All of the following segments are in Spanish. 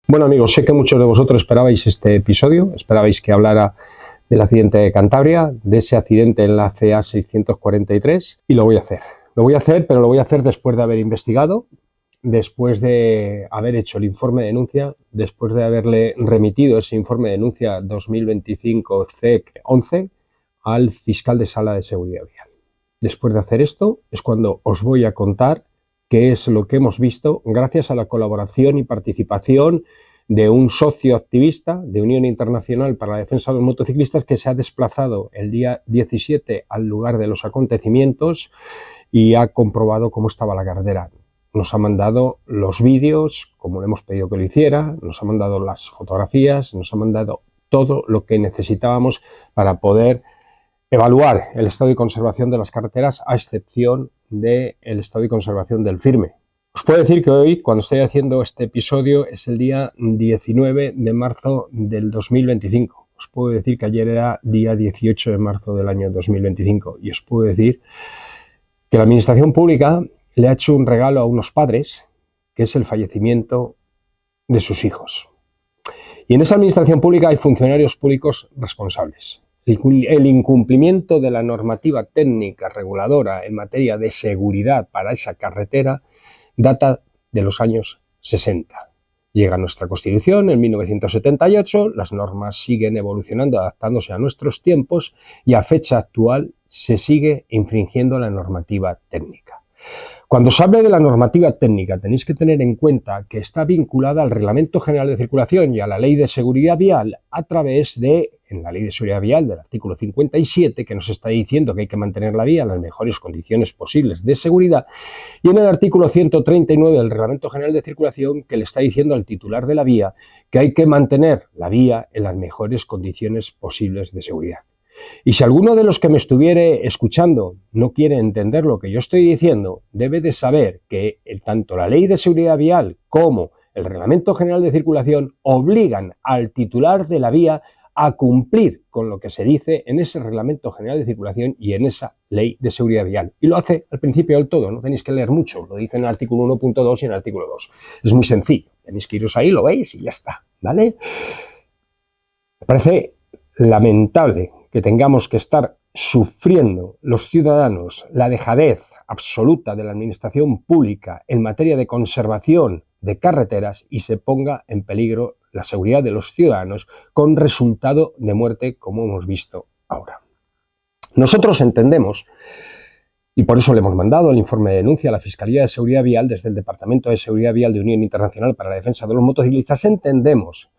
Bueno amigos, sé que muchos de vosotros esperabais este episodio, esperabais que hablara del accidente de Cantabria, de ese accidente en la CA 643 y lo voy a hacer. Lo voy a hacer, pero lo voy a hacer después de haber investigado, después de haber hecho el informe de denuncia, después de haberle remitido ese informe de denuncia 2025 CEC 11 al fiscal de Sala de Seguridad Vial. Después de hacer esto es cuando os voy a contar qué es lo que hemos visto gracias a la colaboración y participación de un socio activista de Unión Internacional para la Defensa de los Motociclistas que se ha desplazado el día 17 al lugar de los acontecimientos y ha comprobado cómo estaba la carretera. Nos ha mandado los vídeos, como le hemos pedido que lo hiciera, nos ha mandado las fotografías, nos ha mandado todo lo que necesitábamos para poder evaluar el estado de conservación de las carreteras, a excepción del estado de conservación del firme. Os puedo decir que hoy, cuando estoy haciendo este episodio, es el día 19 de marzo del 2025. Os puedo decir que ayer era día 18 de marzo del año 2025. Y os puedo decir que la Administración Pública le ha hecho un regalo a unos padres, que es el fallecimiento de sus hijos. Y en esa Administración Pública hay funcionarios públicos responsables. El incumplimiento de la normativa técnica reguladora en materia de seguridad para esa carretera data de los años 60. Llega nuestra Constitución en 1978, las normas siguen evolucionando, adaptándose a nuestros tiempos y a fecha actual se sigue infringiendo la normativa técnica. Cuando se hable de la normativa técnica tenéis que tener en cuenta que está vinculada al Reglamento General de Circulación y a la Ley de Seguridad Vial a través de, en la Ley de Seguridad Vial del artículo 57, que nos está diciendo que hay que mantener la vía en las mejores condiciones posibles de seguridad, y en el artículo 139 del Reglamento General de Circulación, que le está diciendo al titular de la vía que hay que mantener la vía en las mejores condiciones posibles de seguridad. Y si alguno de los que me estuviere escuchando no quiere entender lo que yo estoy diciendo, debe de saber que tanto la Ley de Seguridad Vial como el Reglamento General de Circulación obligan al titular de la vía a cumplir con lo que se dice en ese Reglamento General de Circulación y en esa Ley de Seguridad Vial. Y lo hace al principio del todo, no tenéis que leer mucho, lo dice en el artículo 1.2 y en el artículo 2. Es muy sencillo, tenéis que iros ahí, lo veis y ya está, ¿vale? Me parece lamentable que tengamos que estar sufriendo los ciudadanos la dejadez absoluta de la administración pública en materia de conservación de carreteras y se ponga en peligro la seguridad de los ciudadanos con resultado de muerte como hemos visto ahora. Nosotros entendemos, y por eso le hemos mandado el informe de denuncia a la Fiscalía de Seguridad Vial desde el Departamento de Seguridad Vial de Unión Internacional para la Defensa de los Motociclistas, entendemos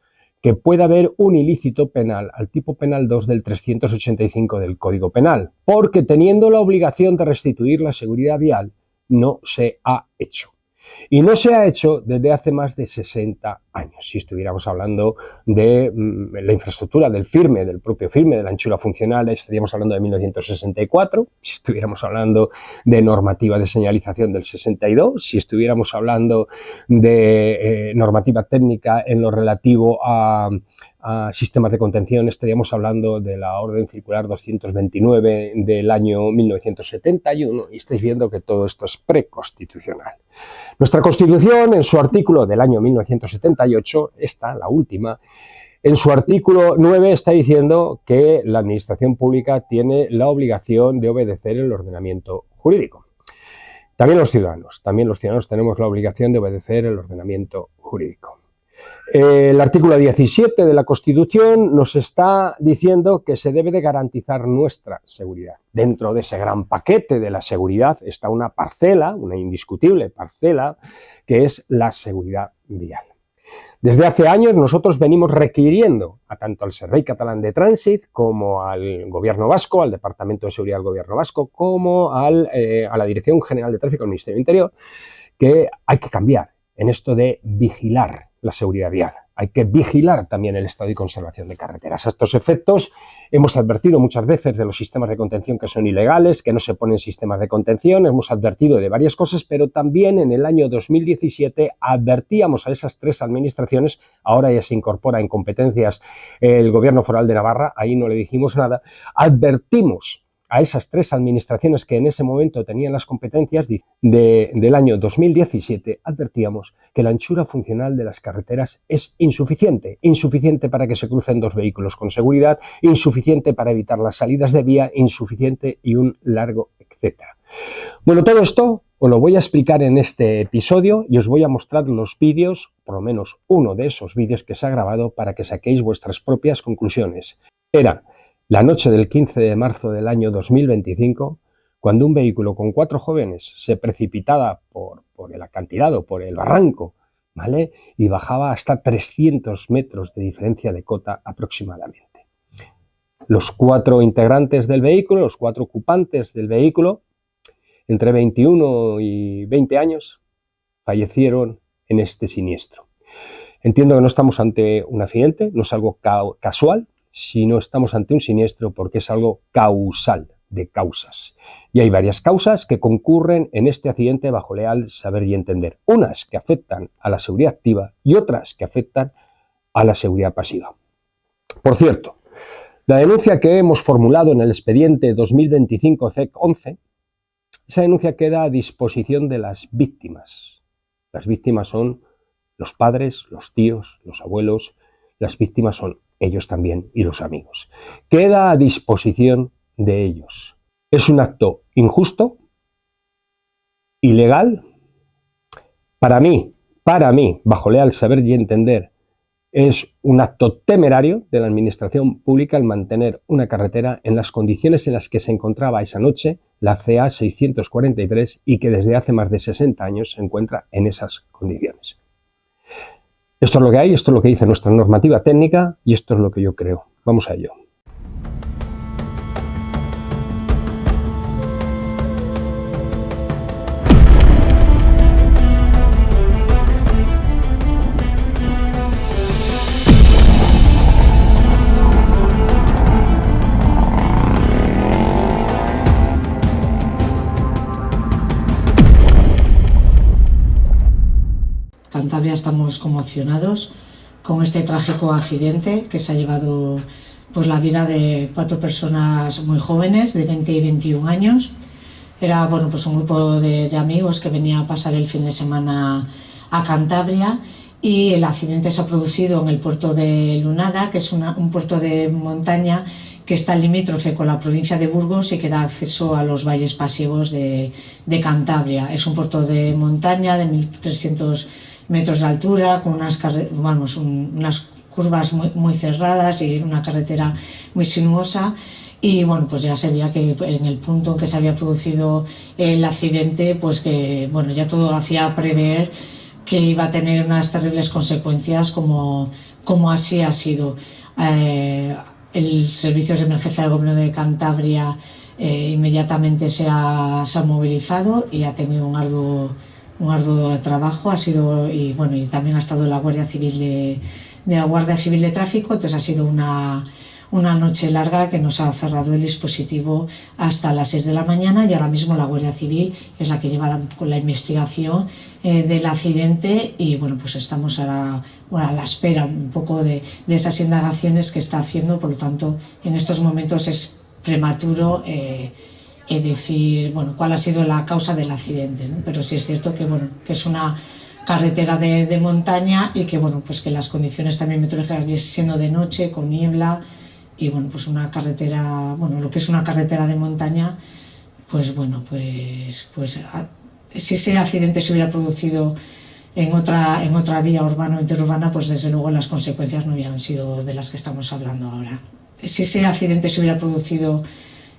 que puede haber un ilícito penal al tipo penal 2 del 385 del Código Penal, porque teniendo la obligación de restituir la seguridad vial, no se ha hecho. Y no se ha hecho desde hace más de 60 años. Si estuviéramos hablando de la infraestructura del firme, del propio firme, de la anchura funcional, estaríamos hablando de 1964. Si estuviéramos hablando de normativa de señalización del 62, si estuviéramos hablando de normativa técnica en lo relativo a sistemas de contención, estaríamos hablando de la Orden Circular 229 del año 1971 y estáis viendo que todo esto es preconstitucional. Nuestra Constitución, en su artículo del año 1978, esta, la última, en su artículo 9 está diciendo que la Administración Pública tiene la obligación de obedecer el ordenamiento jurídico. También los ciudadanos tenemos la obligación de obedecer el ordenamiento jurídico. El artículo 17 de la Constitución nos está diciendo que se debe de garantizar nuestra seguridad. Dentro de ese gran paquete de la seguridad está una parcela, una indiscutible parcela, que es la seguridad vial. Desde hace años nosotros venimos requiriendo tanto al Servei Catalán de Trànsit como al Gobierno Vasco, al Departamento de Seguridad del Gobierno Vasco, como a la Dirección General de Tráfico del Ministerio del Interior, que hay que cambiar en esto de vigilar la seguridad vial. Hay que vigilar también el estado de conservación de carreteras. A estos efectos hemos advertido muchas veces de los sistemas de contención que son ilegales, que no se ponen sistemas de contención, hemos advertido de varias cosas, pero también en el año 2017 advertíamos a esas tres administraciones, ahora ya se incorpora en competencias el Gobierno Foral de Navarra, ahí no le dijimos nada, advertimos a esas tres administraciones que en ese momento tenían las competencias del año 2017, advertíamos que la anchura funcional de las carreteras es insuficiente. Insuficiente para que se crucen dos vehículos con seguridad, insuficiente para evitar las salidas de vía, insuficiente y un largo etcétera. Bueno, todo esto os lo voy a explicar en este episodio y os voy a mostrar los vídeos, por lo menos uno de esos vídeos que se ha grabado para que saquéis vuestras propias conclusiones. Era la noche del 15 de marzo del año 2025, cuando un vehículo con 4 jóvenes se precipitaba por el acantilado, por el barranco, ¿vale? Y bajaba hasta 300 metros de diferencia de cota aproximadamente. Los 4 integrantes del vehículo, los 4 ocupantes del vehículo, entre 21 y 20 años, fallecieron en este siniestro. Entiendo que no estamos ante un accidente, no es algo casual, sino estamos ante un siniestro porque es algo causal, de causas. Y hay varias causas que concurren en este accidente bajo leal saber y entender. Unas que afectan a la seguridad activa y otras que afectan a la seguridad pasiva. Por cierto, la denuncia que hemos formulado en el expediente 2025 CEC 11, esa denuncia queda a disposición de las víctimas. Las víctimas son los padres, los tíos, los abuelos. Las víctimas son ellos también y los amigos. Queda a disposición de ellos. Es un acto injusto, ilegal. Para mí, bajo leal saber y entender, es un acto temerario de la administración pública el mantener una carretera en las condiciones en las que se encontraba esa noche la CA 643 y que desde hace más de 60 años se encuentra en esas condiciones. Esto es lo que hay, esto es lo que dice nuestra normativa técnica y esto es lo que yo creo. Vamos a ello. Cantabria estamos conmocionados con este trágico accidente que se ha llevado pues, la vida de 4 personas muy jóvenes, de 20 y 21 años. Era bueno, pues un grupo de amigos que venía a pasar el fin de semana a Cantabria y el accidente se ha producido en el puerto de Lunada, que es un puerto de montaña que está limítrofe con la provincia de Burgos y que da acceso a los valles pasivos de Cantabria. Es un puerto de montaña de 1.300 metros de altura, con unas curvas muy cerradas y una carretera muy sinuosa. Y bueno, pues ya se veía que en el punto en que se había producido el accidente, pues que bueno, ya todo hacía prever que iba a tener unas terribles consecuencias como así ha sido. El Servicio de Emergencia del Gobierno de Cantabria inmediatamente se ha movilizado y ha tenido un arduo trabajo. Ha sido y también ha estado la Guardia Civil de la Guardia Civil de Tráfico. Entonces ha sido una noche larga que nos ha cerrado el dispositivo hasta las 6 de la mañana y ahora mismo la Guardia Civil es la que lleva con la investigación del accidente y bueno, pues estamos a la espera un poco de esas indagaciones que está haciendo. Por lo tanto, en estos momentos es prematuro decir bueno, cuál ha sido la causa del accidente, ¿no? Pero sí es cierto que bueno, que es una carretera de montaña y que bueno, pues que las condiciones también meteorológicas, siendo de noche con niebla y bueno, pues una carretera, bueno, lo que es una carretera de montaña, pues bueno, pues si ese accidente se hubiera producido en otra vía urbana o interurbana, pues desde luego las consecuencias no hubieran sido de las que estamos hablando ahora. Si ese accidente se hubiera producido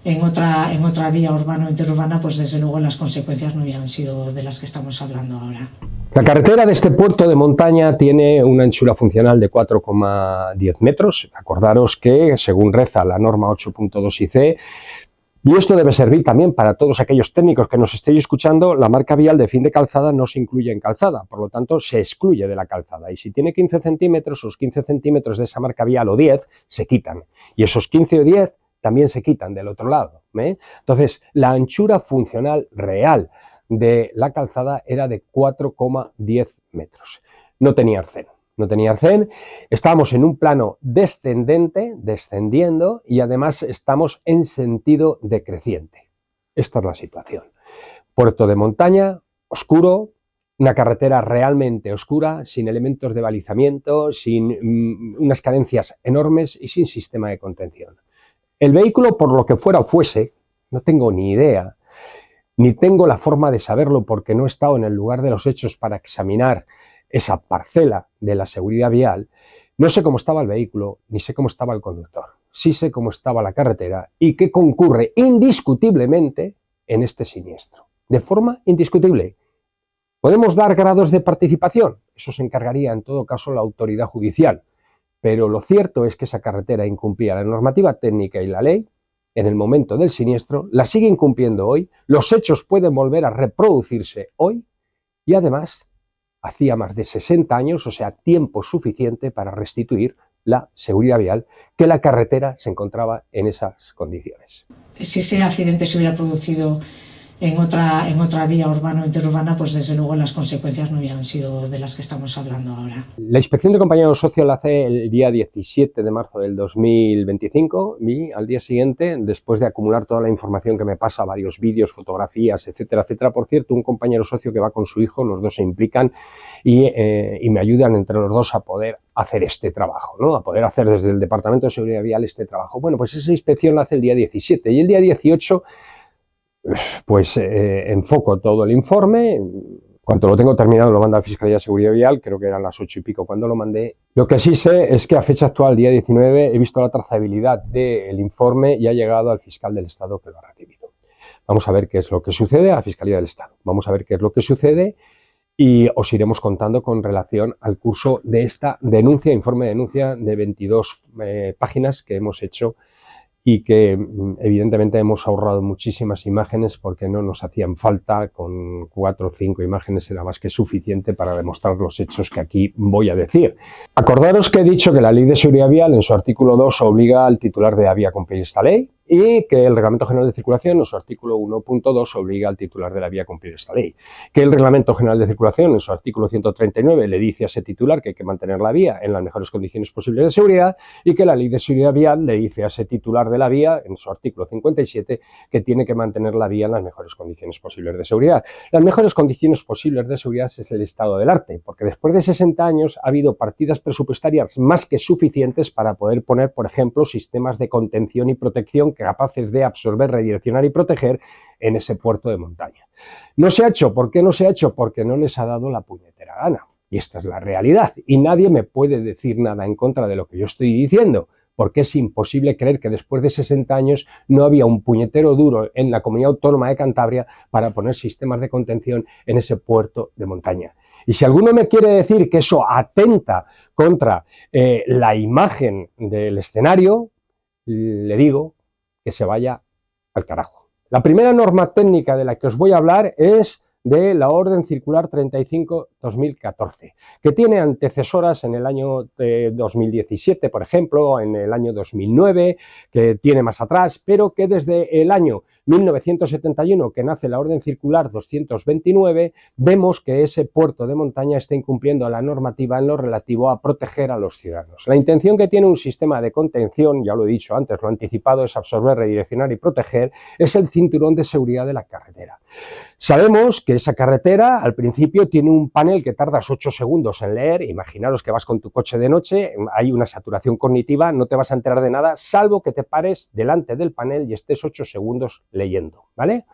en otra vía urbana o interurbana, pues desde luego las consecuencias no hubieran sido de las que estamos hablando ahora. La carretera de este puerto de montaña tiene una anchura funcional de 4,10 metros. Acordaros que, según reza la norma 8.2 IC, y esto debe servir también para todos aquellos técnicos que nos estéis escuchando, la marca vial de fin de calzada no se incluye en calzada, por lo tanto se excluye de la calzada. Y si tiene 15 centímetros, los 15 centímetros de esa marca vial o 10 se quitan. Y esos 15 o 10 también se quitan del otro lado, ¿eh? Entonces, la anchura funcional real de la calzada era de 4,10 metros. No tenía arcén. no tenía arcén, estábamos en un plano descendente, descendiendo, y además estamos en sentido decreciente. Esta es la situación. Puerto de montaña, oscuro, una carretera realmente oscura, sin elementos de balizamiento, sin unas cadencias enormes y sin sistema de contención. El vehículo, por lo que fuera o fuese, no tengo ni idea, ni tengo la forma de saberlo porque no he estado en el lugar de los hechos para examinar esa parcela de la seguridad vial. No sé cómo estaba el vehículo, ni sé cómo estaba el conductor. Sí sé cómo estaba la carretera y qué concurre indiscutiblemente en este siniestro. De forma indiscutible. ¿Podemos dar grados de participación? Eso se encargaría en todo caso la autoridad judicial. Pero lo cierto es que esa carretera incumplía la normativa técnica y la ley en el momento del siniestro, la sigue incumpliendo hoy, los hechos pueden volver a reproducirse hoy y además hacía más de 60 años, o sea, tiempo suficiente para restituir la seguridad vial, que la carretera se encontraba en esas condiciones. Si ese accidente se hubiera producido en otra vía urbana o interurbana, pues desde luego las consecuencias no hubieran sido de las que estamos hablando ahora. La inspección de compañía de socio la hace el día 17 de marzo del 2025 y al día siguiente, después de acumular toda la información que me pasa, varios vídeos, fotografías, etcétera, etcétera. Por cierto, un compañero socio que va con su hijo, los dos se implican y me ayudan entre los dos a poder hacer este trabajo, ¿no? A poder hacer desde el Departamento de Seguridad Vial este trabajo. Bueno, pues esa inspección la hace el día 17 y el día 18 pues enfoco todo el informe. Cuando lo tengo terminado lo mando a la Fiscalía de Seguridad Vial, creo que eran las 8 y pico cuando lo mandé. Lo que sí sé es que a fecha actual, día 19, he visto la trazabilidad del informe y ha llegado al fiscal del Estado que lo ha recibido. Vamos a ver qué es lo que sucede a la Fiscalía del Estado. Vamos a ver qué es lo que sucede y os iremos contando con relación al curso de esta denuncia, informe de denuncia de 22 páginas que hemos hecho y que evidentemente hemos ahorrado muchísimas imágenes porque no nos hacían falta, con 4 o 5 imágenes era más que suficiente para demostrar los hechos que aquí voy a decir. Acordaros que he dicho que la Ley de Seguridad Vial en su artículo 2 obliga al titular de la vía a cumplir esta ley y que el Reglamento General de Circulación en su artículo 1.2 obliga al titular de la vía a cumplir esta ley. Que el Reglamento General de Circulación en su artículo 139 le dice a ese titular que hay que mantener la vía en las mejores condiciones posibles de seguridad y que la Ley de Seguridad Vial le dice a ese titular de la vía en su artículo 57 que tiene que mantener la vía en las mejores condiciones posibles de seguridad. Las mejores condiciones posibles de seguridad es el estado del arte, porque después de 60 años ha habido partidas presupuestarias más que suficientes para poder poner, por ejemplo, sistemas de contención y protección capaces de absorber, redireccionar y proteger en ese puerto de montaña. No se ha hecho. ¿Por qué no se ha hecho? Porque no les ha dado la puñetera gana. Y esta es la realidad. Y nadie me puede decir nada en contra de lo que yo estoy diciendo, porque es imposible creer que después de 60 años no había un puñetero duro en la Comunidad Autónoma de Cantabria para poner sistemas de contención en ese puerto de montaña. Y si alguno me quiere decir que eso atenta contra la imagen del escenario, le digo que se vaya al carajo. La primera norma técnica de la que os voy a hablar es de la Orden Circular 35/2014, que tiene antecesoras en el año 2017, por ejemplo, en el año 2009, que tiene más atrás, pero que desde el año 1971, que nace la Orden Circular 229, vemos que ese puerto de montaña está incumpliendo la normativa en lo relativo a proteger a los ciudadanos. La intención que tiene un sistema de contención, ya lo he dicho antes, lo anticipado, es absorber, redireccionar y proteger, es el cinturón de seguridad de la carretera. Sabemos que esa carretera al principio tiene un panel que tardas 8 segundos en leer. Imaginaros que vas con tu coche de noche, hay una saturación cognitiva, no te vas a enterar de nada, salvo que te pares delante del panel y estés 8 segundos leyendo, ¿vale?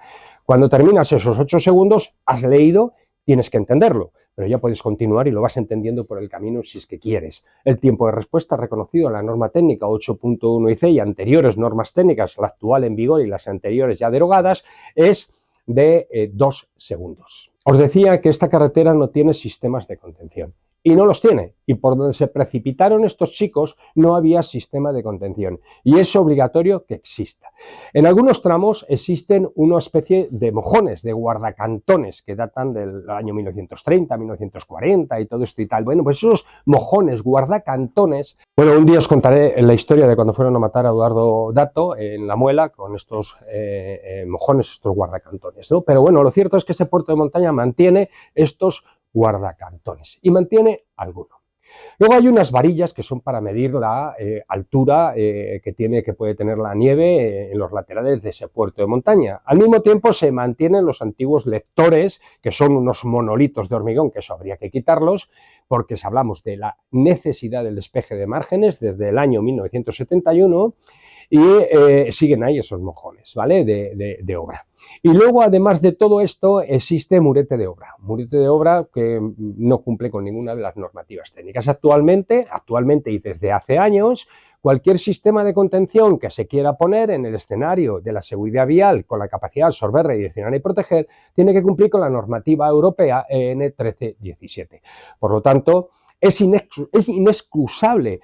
Cuando terminas esos 8 segundos, has leído, tienes que entenderlo, pero ya puedes continuar y lo vas entendiendo por el camino si es que quieres. El tiempo de respuesta reconocido en la norma técnica 8.1 IC y anteriores normas técnicas, la actual en vigor y las anteriores ya derogadas, es de 2 segundos. Os decía que esta carretera no tiene sistemas de contención. Y no los tiene. Y por donde se precipitaron estos chicos no había sistema de contención. Y es obligatorio que exista. En algunos tramos existen una especie de mojones, de guardacantones, que datan del año 1930, 1940 y todo esto y tal. Bueno, pues esos mojones, guardacantones... Bueno, un día os contaré la historia de cuando fueron a matar a Eduardo Dato en La Muela con estos mojones, estos guardacantones, ¿no? Pero bueno, lo cierto es que ese puerto de montaña mantiene estos guardacantones y mantiene alguno. Luego hay unas varillas que son para medir la altura que puede tener la nieve en los laterales de ese puerto de montaña. Al mismo tiempo se mantienen los antiguos lectores, que son unos monolitos de hormigón, que eso habría que quitarlos, porque si hablamos de la necesidad del despeje de márgenes desde el año 1971, y siguen ahí esos mojones, ¿vale?, de obra. Y luego, además de todo esto, existe murete de obra que no cumple con ninguna de las normativas técnicas. Actualmente y desde hace años, cualquier sistema de contención que se quiera poner en el escenario de la seguridad vial con la capacidad de absorber, redireccionar y proteger, tiene que cumplir con la normativa europea EN 1317. Por lo tanto, es inexcusable,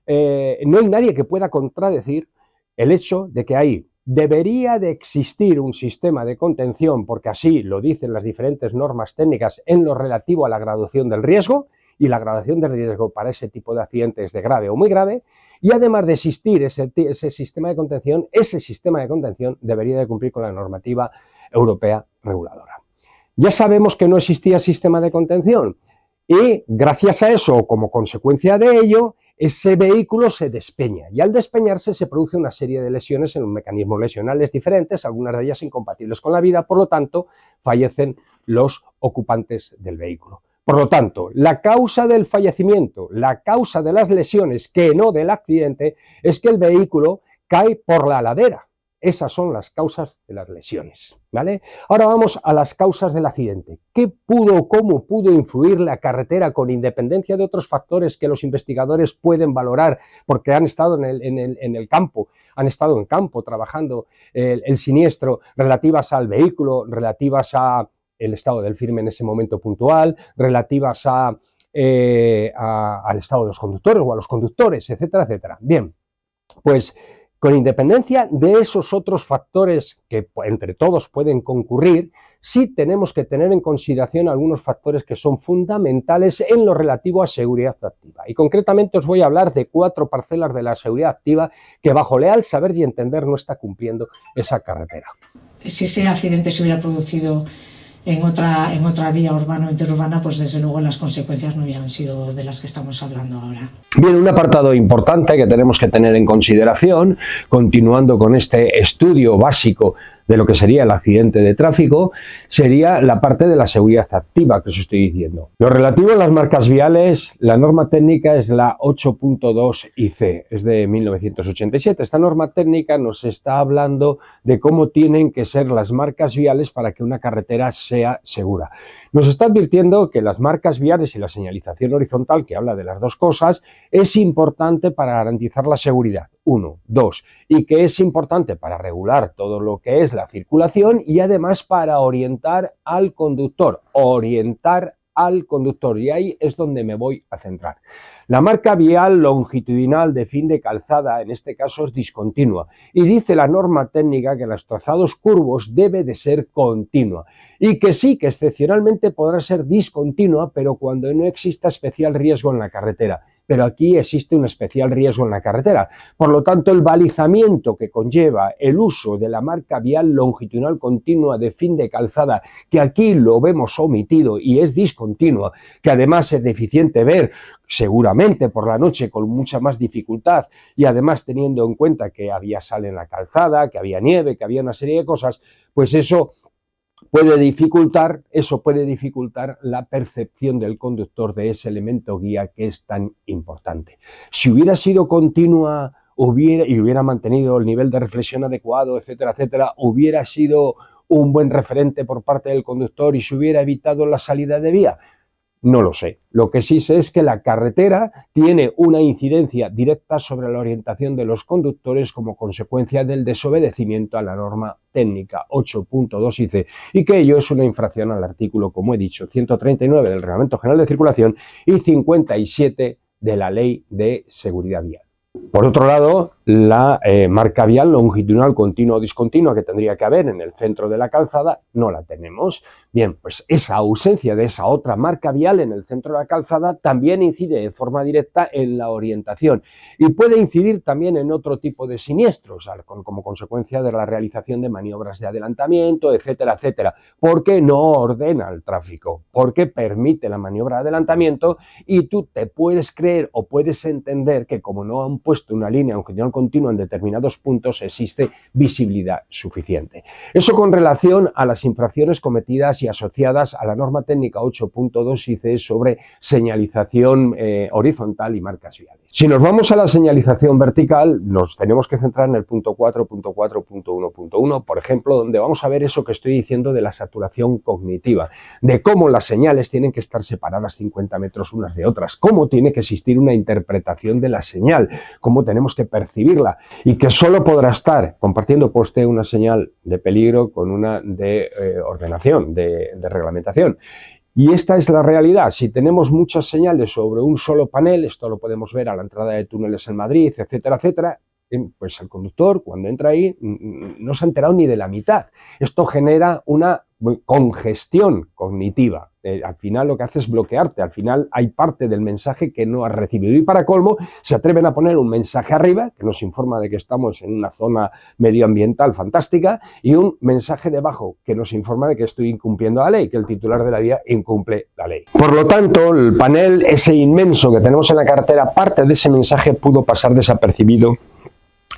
no hay nadie que pueda contradecir el hecho de que ahí debería de existir un sistema de contención, porque así lo dicen las diferentes normas técnicas en lo relativo a la graduación del riesgo, y la graduación del riesgo para ese tipo de accidentes de grave o muy grave, y además de existir ese sistema de contención, ese sistema de contención debería de cumplir con la normativa europea reguladora. Ya sabemos que no existía sistema de contención, y gracias a eso, o como consecuencia de ello, ese vehículo se despeña, y al despeñarse se produce una serie de lesiones en mecanismos lesionales diferentes, algunas de ellas incompatibles con la vida, por lo tanto, fallecen los ocupantes del vehículo. Por lo tanto, la causa del fallecimiento, la causa de las lesiones, que no del accidente, es que el vehículo cae por la ladera. Esas son las causas de las lesiones, ¿vale? Ahora vamos a las causas del accidente. ¿Cómo pudo influir la carretera, con independencia de otros factores que los investigadores pueden valorar porque han estado en el campo, han estado en campo trabajando el siniestro, relativas al vehículo, relativas a el estado del firme en ese momento puntual, relativas al estado de los conductores o a los conductores, etcétera, etcétera? Bien, pues con independencia de esos otros factores que entre todos pueden concurrir, sí tenemos que tener en consideración algunos factores que son fundamentales en lo relativo a seguridad activa. Y concretamente os voy a hablar de 4 parcelas de la seguridad activa que, bajo leal saber y entender, no está cumpliendo esa carretera. Si ese accidente se hubiera producido en otra vía urbana o interurbana, pues desde luego las consecuencias no hubieran sido de las que estamos hablando ahora. Bien, un apartado importante que tenemos que tener en consideración, continuando con este estudio básico de lo que sería el accidente de tráfico, sería la parte de la seguridad activa que os estoy diciendo. Lo relativo a las marcas viales, la norma técnica es la 8.2 IC, es de 1987. Esta norma técnica nos está hablando de cómo tienen que ser las marcas viales para que una carretera sea segura. Nos está advirtiendo que las marcas viales y la señalización horizontal, que habla de las dos cosas, es importante para garantizar la seguridad. 1, 2, y que es importante para regular todo lo que es la circulación y además para orientar al conductor, y ahí es donde me voy a centrar. La marca vial longitudinal de fin de calzada, en este caso, es discontinua, y dice la norma técnica que en los trazados curvos debe de ser continua, y que sí, que excepcionalmente podrá ser discontinua, pero cuando no exista especial riesgo en la carretera. Pero aquí existe un especial riesgo en la carretera. Por lo tanto, el balizamiento que conlleva el uso de la marca vial longitudinal continua de fin de calzada, que aquí lo vemos omitido y es discontinua, que además es deficiente ver seguramente por la noche con mucha más dificultad, y además teniendo en cuenta que había sal en la calzada, que había nieve, que había una serie de cosas, pues eso puede dificultar la percepción del conductor de ese elemento guía que es tan importante. Si hubiera sido continua y hubiera mantenido el nivel de reflexión adecuado, etcétera, etcétera, hubiera sido un buen referente por parte del conductor y se hubiera evitado la salida de vía. No lo sé. Lo que sí sé es que la carretera tiene una incidencia directa sobre la orientación de los conductores como consecuencia del desobedecimiento a la norma técnica 8.2 IC, y que ello es una infracción al artículo, como he dicho, 139 del Reglamento General de Circulación y 57 de la Ley de Seguridad Vial. Por otro lado, la marca vial longitudinal continua o discontinua que tendría que haber en el centro de la calzada, no la tenemos. Bien, pues esa ausencia de esa otra marca vial en el centro de la calzada también incide de forma directa en la orientación y puede incidir también en otro tipo de siniestros, como consecuencia de la realización de maniobras de adelantamiento, etcétera, etcétera, porque no ordena el tráfico, porque permite la maniobra de adelantamiento y tú te puedes creer o puedes entender que como no han puesto una línea longitudinal continua en determinados puntos, existe visibilidad suficiente. Eso con relación a las infracciones cometidas y asociadas a la norma técnica 8.2 IC sobre señalización horizontal y marcas viales. Si nos vamos a la señalización vertical, nos tenemos que centrar en el punto 4.4.1.1, por ejemplo, donde vamos a ver eso que estoy diciendo de la saturación cognitiva, de cómo las señales tienen que estar separadas 50 metros unas de otras, cómo tiene que existir una interpretación de la señal, cómo tenemos que percibirla y que solo podrá estar compartiendo por usted una señal de peligro con una de ordenación, de reglamentación. Y esta es la realidad. Si tenemos muchas señales sobre un solo panel, esto lo podemos ver a la entrada de túneles en Madrid, etcétera, etcétera, pues el conductor cuando entra ahí no se ha enterado ni de la mitad. Esto genera una congestión cognitiva. Al final lo que hace es bloquearte, al final hay parte del mensaje que no has recibido y para colmo se atreven a poner un mensaje arriba que nos informa de que estamos en una zona medioambiental fantástica y un mensaje debajo que nos informa de que estoy incumpliendo la ley, que el titular de la vía incumple la ley. Por lo tanto, el panel ese inmenso que tenemos en la carretera, parte de ese mensaje pudo pasar desapercibido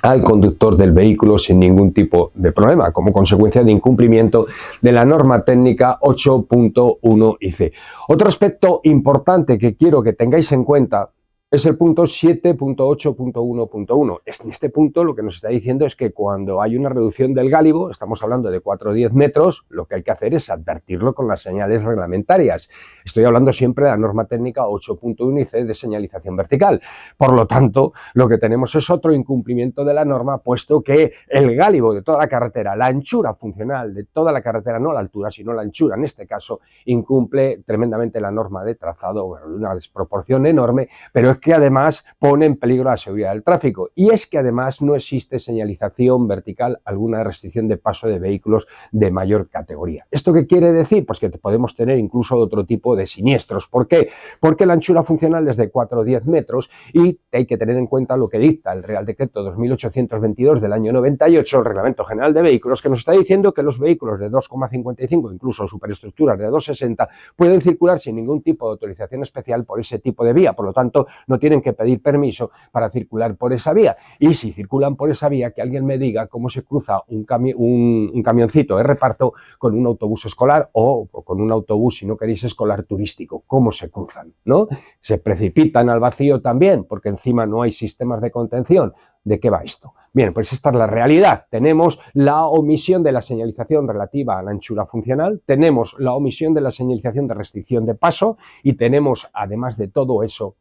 al conductor del vehículo sin ningún tipo de problema, como consecuencia de incumplimiento de la norma técnica 8.1 IC. Otro aspecto importante que quiero que tengáis en cuenta es el punto 7.8.1.1. En este punto lo que nos está diciendo es que cuando hay una reducción del gálibo, estamos hablando de 4 o 10 metros, lo que hay que hacer es advertirlo con las señales reglamentarias. Estoy hablando siempre de la norma técnica 8.1 IC de señalización vertical. Por lo tanto, lo que tenemos es otro incumplimiento de la norma, puesto que el gálibo de toda la carretera, la anchura funcional de toda la carretera, no la altura, sino la anchura en este caso, incumple tremendamente la norma de trazado, bueno, una desproporción enorme, pero es que además pone en peligro la seguridad del tráfico y es que además no existe señalización vertical, alguna restricción de paso de vehículos de mayor categoría. ¿Esto qué quiere decir? Pues que podemos tener incluso otro tipo de siniestros. ¿Por qué? Porque la anchura funcional es de 4 o 10 metros y hay que tener en cuenta lo que dicta el Real Decreto 2822 del año 98, el Reglamento General de Vehículos, que nos está diciendo que los vehículos de 2,55, incluso superestructuras de 2,60, pueden circular sin ningún tipo de autorización especial por ese tipo de vía. Por lo tanto, no tienen que pedir permiso para circular por esa vía. Y si circulan por esa vía, que alguien me diga cómo se cruza un camioncito de reparto con un autobús escolar o con un autobús, si no queréis, escolar turístico. ¿Cómo se cruzan? ¿No? Se precipitan al vacío también, porque encima no hay sistemas de contención. ¿De qué va esto? Bien, pues esta es la realidad. Tenemos la omisión de la señalización relativa a la anchura funcional, tenemos la omisión de la señalización de restricción de paso y tenemos, además de todo eso,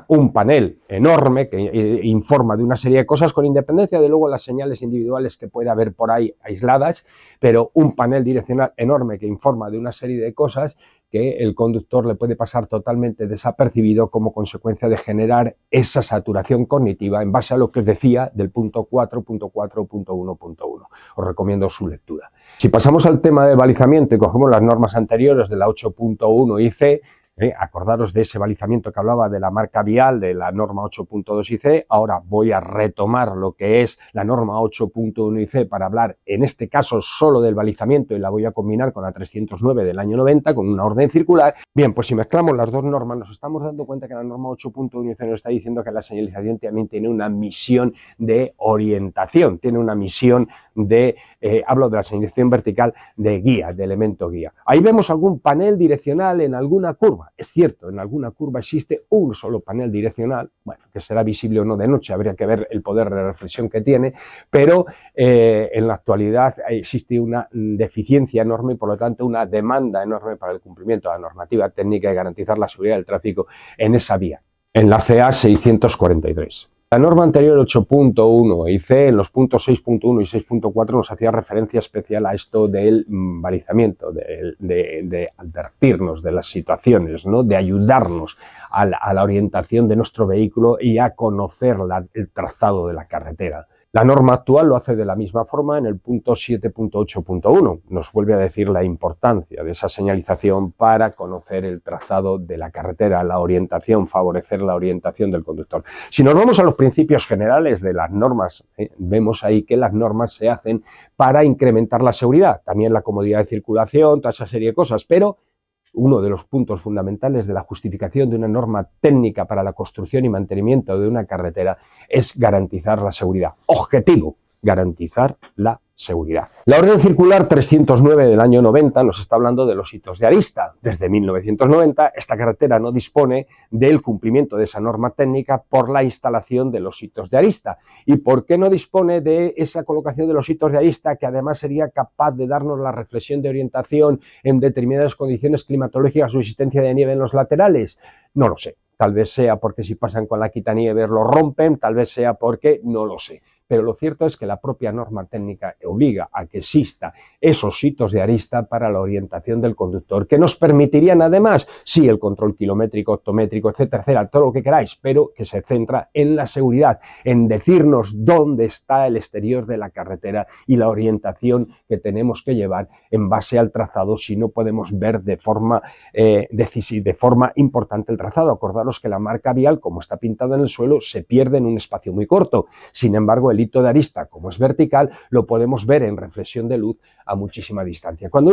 un panel enorme que informa de una serie de cosas con independencia de luego las señales individuales que puede haber por ahí aisladas, pero un panel direccional enorme que informa de una serie de cosas que el conductor le puede pasar totalmente desapercibido como consecuencia de generar esa saturación cognitiva en base a lo que os decía del punto 4.4.1.1. Os recomiendo su lectura. Si pasamos al tema de balizamiento y cogemos las normas anteriores de la 8.1 IC, acordaros de ese balizamiento que hablaba de la marca vial de la norma 8.2 IC, ahora voy a retomar lo que es la norma 8.1 IC para hablar en este caso solo del balizamiento y la voy a combinar con la 309 del año 90 con una orden circular. Bien, pues si mezclamos las dos normas nos estamos dando cuenta que la norma 8.1 IC nos está diciendo que la señalización también tiene una misión de orientación, tiene una misión de, hablo de la señalización vertical de guía, de elemento guía. Ahí vemos algún panel direccional en alguna curva. Es cierto, en alguna curva existe un solo panel direccional, bueno, que será visible o no de noche, habría que ver el poder de reflexión que tiene, pero en la actualidad existe una deficiencia enorme y por lo tanto una demanda enorme para el cumplimiento de la normativa técnica y garantizar la seguridad del tráfico en esa vía, en la CA 643. La norma anterior 8.1 y C en los puntos 6.1 y 6.4 nos hacía referencia especial a esto del balizamiento, de advertirnos de las situaciones, ¿no? De ayudarnos a la orientación de nuestro vehículo y a conocer el trazado de la carretera. La norma actual lo hace de la misma forma en el punto 7.8.1. Nos vuelve a decir la importancia de esa señalización para conocer el trazado de la carretera, la orientación, favorecer la orientación del conductor. Si nos vamos a los principios generales de las normas, vemos ahí que las normas se hacen para incrementar la seguridad, también la comodidad de circulación, toda esa serie de cosas, pero uno de los puntos fundamentales de la justificación de una norma técnica para la construcción y mantenimiento de una carretera es garantizar la seguridad. Objetivo, garantizar la seguridad. La orden circular 309 del año 90 nos está hablando de los hitos de arista. Desde 1990 esta carretera no dispone del cumplimiento de esa norma técnica por la instalación de los hitos de arista. ¿Y por qué no dispone de esa colocación de los hitos de arista que además sería capaz de darnos la reflexión de orientación en determinadas condiciones climatológicas o existencia de nieve en los laterales? No lo sé. Tal vez sea porque si pasan con la quitanieves lo rompen, tal vez sea porque no lo sé. Pero lo cierto es que la propia norma técnica obliga a que exista esos hitos de arista para la orientación del conductor, que nos permitirían además, sí, el control kilométrico, optométrico, etcétera, etcétera, todo lo que queráis, pero que se centra en la seguridad, en decirnos dónde está el exterior de la carretera y la orientación que tenemos que llevar en base al trazado, si no podemos ver de forma importante el trazado. Acordaros que la marca vial, como está pintada en el suelo, se pierde en un espacio muy corto. Sin embargo, el hito de arista, como es vertical, lo podemos ver en reflexión de luz a muchísima distancia. Cuando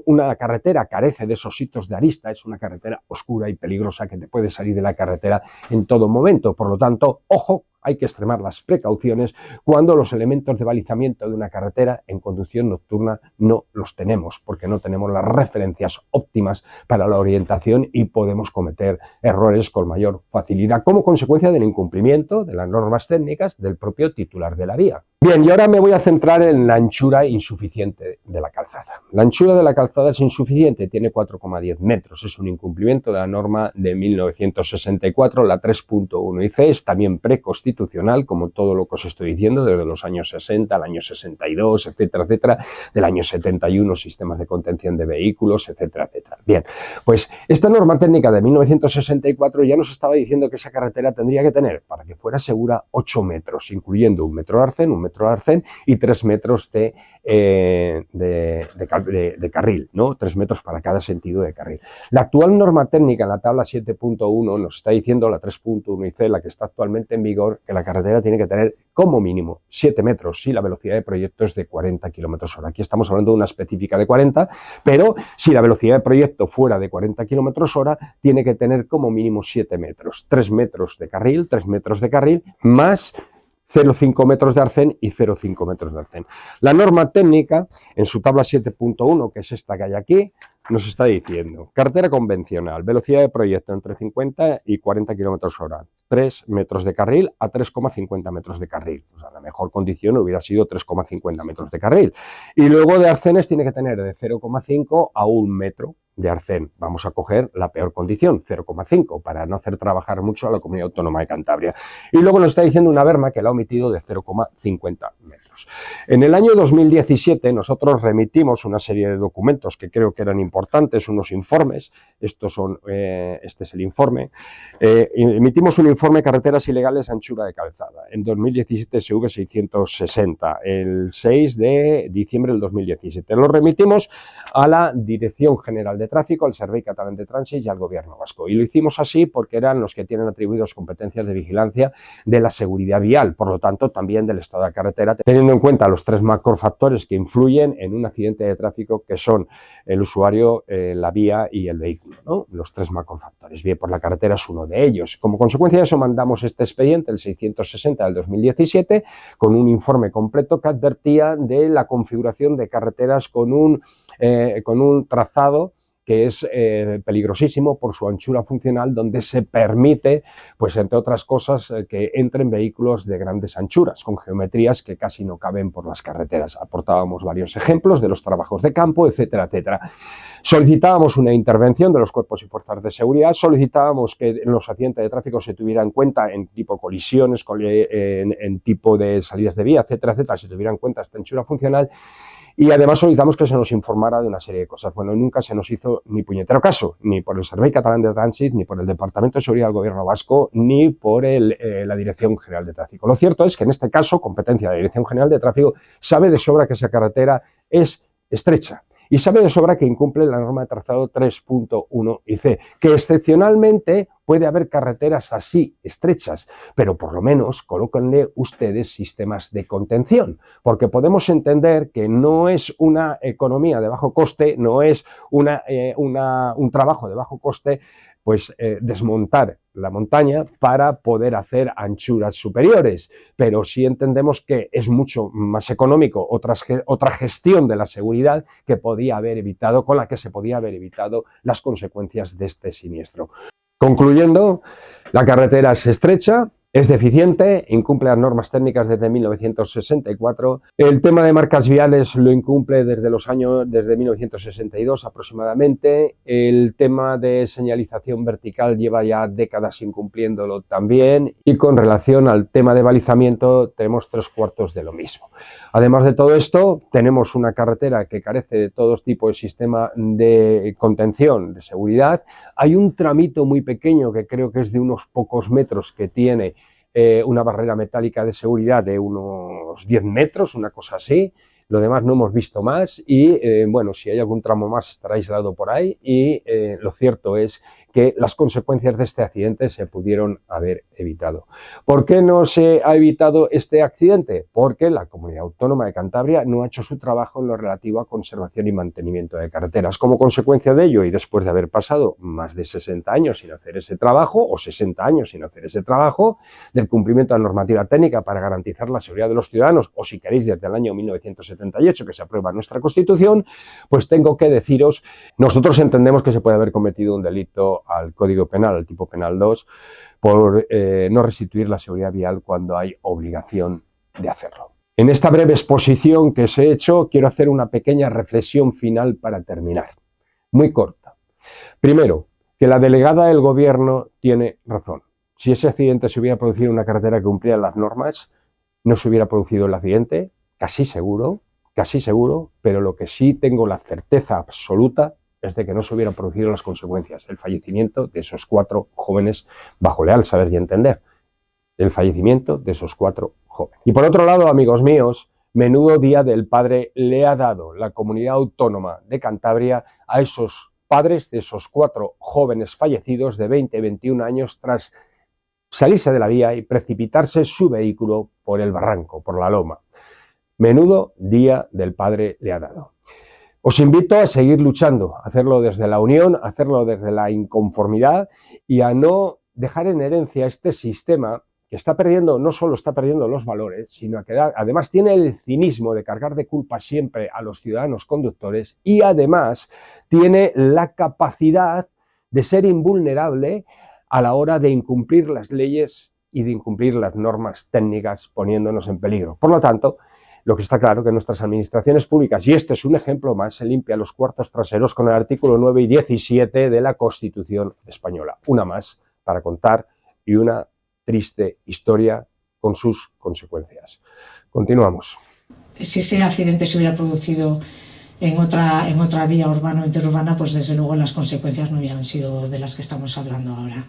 una carretera carece de esos hitos de arista, es una carretera oscura y peligrosa que te puede salir de la carretera en todo momento. Por lo tanto, ojo, hay que extremar las precauciones cuando los elementos de balizamiento de una carretera en conducción nocturna no los tenemos, porque no tenemos las referencias óptimas para la orientación y podemos cometer errores con mayor facilidad como consecuencia del incumplimiento de las normas técnicas del propio titular de la vía. Bien, y ahora me voy a centrar en la anchura insuficiente de la calzada. La anchura de la calzada es insuficiente, tiene 4,10 metros, es un incumplimiento de la norma de 1964, la 3.1 y C, es también preconstitucional, como todo lo que os estoy diciendo, desde los años 60, al año 62, etcétera, etcétera, del año 71, sistemas de contención de vehículos, etcétera, etcétera. Bien, pues esta norma técnica de 1964 ya nos estaba diciendo que esa carretera tendría que tener, para que fuera segura, 8 metros, incluyendo un metro de arcén, un metro de arcén y 3 metros de carril, ¿no? 3 metros para cada sentido de carril. La actual norma técnica en la tabla 7.1 nos está diciendo, la 3.1 y C, la que está actualmente en vigor, que la carretera tiene que tener como mínimo 7 metros si la velocidad de proyecto es de 40 km/h. Aquí estamos hablando de una específica de 40, pero si la velocidad de proyecto fuera de 40 km/h, tiene que tener como mínimo 7 metros. 3 metros de carril, más 0,5 metros de arcén y 0,5 metros de arcén. La norma técnica, en su tabla 7.1, que es esta que hay aquí, nos está diciendo: carretera convencional, velocidad de proyecto entre 50 y 40 km/h, 3 metros de carril a 3,50 metros de carril. O sea, la mejor condición hubiera sido 3,50 metros de carril. Y luego de arcenes tiene que tener de 0,5 a 1 metro de arcén. Vamos a coger la peor condición, 0,5, para no hacer trabajar mucho a la Comunidad Autónoma de Cantabria. Y luego nos está diciendo una berma que la ha omitido de 0,50 metros. En el año 2017 nosotros remitimos una serie de documentos que creo que eran importantes, unos informes, este es el informe, emitimos un informe Carreteras Ilegales Anchura de Calzada, en 2017 SV 660, el 6 de diciembre del 2017. Lo remitimos a la Dirección General de Tráfico, al Servei Catalán de Trànsit y al Gobierno Vasco. Y lo hicimos así porque eran los que tienen atribuidos competencias de vigilancia de la seguridad vial, por lo tanto también del estado de la carretera, teniendo en cuenta los 3 macrofactores que influyen en un accidente de tráfico, que son el usuario, la vía y el vehículo, ¿no? Los 3 macrofactores. Bien, por la carretera es uno de ellos. Como consecuencia de eso mandamos este expediente, el 660 del 2017, con un informe completo que advertía de la configuración de carreteras con un trazado que es peligrosísimo por su anchura funcional, donde se permite, pues entre otras cosas, que entren vehículos de grandes anchuras, con geometrías que casi no caben por las carreteras. Aportábamos varios ejemplos de los trabajos de campo, etcétera, etcétera. Solicitábamos una intervención de los cuerpos y fuerzas de seguridad, solicitábamos que en los accidentes de tráfico se tuviera en cuenta en tipo colisiones, en tipo de salidas de vía, etcétera, etcétera, se tuviera en cuenta esta anchura funcional. Y además solicitamos que se nos informara de una serie de cosas. Bueno, nunca se nos hizo ni puñetero caso, ni por el Servei Catalán de Trànsit, ni por el Departamento de Seguridad del Gobierno Vasco, ni por la Dirección General de Tráfico. Lo cierto es que en este caso, competencia de la Dirección General de Tráfico, sabe de sobra que esa carretera es estrecha. Y sabe de sobra que incumple la norma de trazado 3.1 y C, que excepcionalmente puede haber carreteras así estrechas, pero por lo menos colóquenle ustedes sistemas de contención, porque podemos entender que no es una economía de bajo coste, no es un trabajo de bajo coste, pues desmontar la montaña para poder hacer anchuras superiores, pero sí entendemos que es mucho más económico otra gestión de la seguridad que podía haber evitado, con la que se podía haber evitado las consecuencias de este siniestro. Concluyendo, la carretera es estrecha, es deficiente, incumple las normas técnicas desde 1964. El tema de marcas viales lo incumple desde 1962 aproximadamente. El tema de señalización vertical lleva ya décadas incumpliéndolo también. Y con relación al tema de balizamiento tenemos 3/4 de lo mismo. Además de todo esto, tenemos una carretera que carece de todo tipo de sistema de contención, de seguridad. Hay un tramito muy pequeño que creo que es de unos pocos metros que tiene una barrera metálica de seguridad de unos 10 metros, una cosa así. Lo demás no hemos visto más y, bueno, si hay algún tramo más estará aislado por ahí y lo cierto es que las consecuencias de este accidente se pudieron haber evitado. ¿Por qué no se ha evitado este accidente? Porque la Comunidad Autónoma de Cantabria no ha hecho su trabajo en lo relativo a conservación y mantenimiento de carreteras. Como consecuencia de ello, y después de haber pasado más de 60 años sin hacer ese trabajo, o 60 años sin hacer ese trabajo, del cumplimiento de la normativa técnica para garantizar la seguridad de los ciudadanos, o si queréis desde el año 1978 que se aprueba nuestra Constitución, pues tengo que deciros, nosotros entendemos que se puede haber cometido un delito al Código Penal, al tipo penal 2, por no restituir la seguridad vial cuando hay obligación de hacerlo. En esta breve exposición que os he hecho, quiero hacer una pequeña reflexión final para terminar, muy corta. Primero, que la delegada del Gobierno tiene razón. Si ese accidente se hubiera producido en una carretera que cumplía las normas, no se hubiera producido el accidente, casi seguro, pero lo que sí tengo la certeza absoluta es de que no se hubieran producido las consecuencias, el fallecimiento de esos 4 jóvenes bajo leal saber y entender, el fallecimiento de esos 4 jóvenes. Y por otro lado, amigos míos, menudo día del padre le ha dado la Comunidad Autónoma de Cantabria a esos padres de esos 4 jóvenes fallecidos de 20 y 21 años tras salirse de la vía y precipitarse su vehículo por el barranco, por la loma. Menudo día del padre le ha dado. Os invito a seguir luchando, a hacerlo desde la unión, a hacerlo desde la inconformidad y a no dejar en herencia este sistema que está perdiendo, no solo está perdiendo los valores, sino que además tiene el cinismo de cargar de culpa siempre a los ciudadanos conductores y además tiene la capacidad de ser invulnerable a la hora de incumplir las leyes y de incumplir las normas técnicas poniéndonos en peligro. Por lo tanto, lo que está claro que nuestras administraciones públicas, y este es un ejemplo más, se limpia los cuartos traseros con el artículo 9 y 17 de la Constitución española. Una más para contar y una triste historia con sus consecuencias. Continuamos. Si ese accidente se hubiera producido en otra vía urbana o interurbana, pues desde luego las consecuencias no hubieran sido de las que estamos hablando ahora.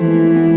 Adiós.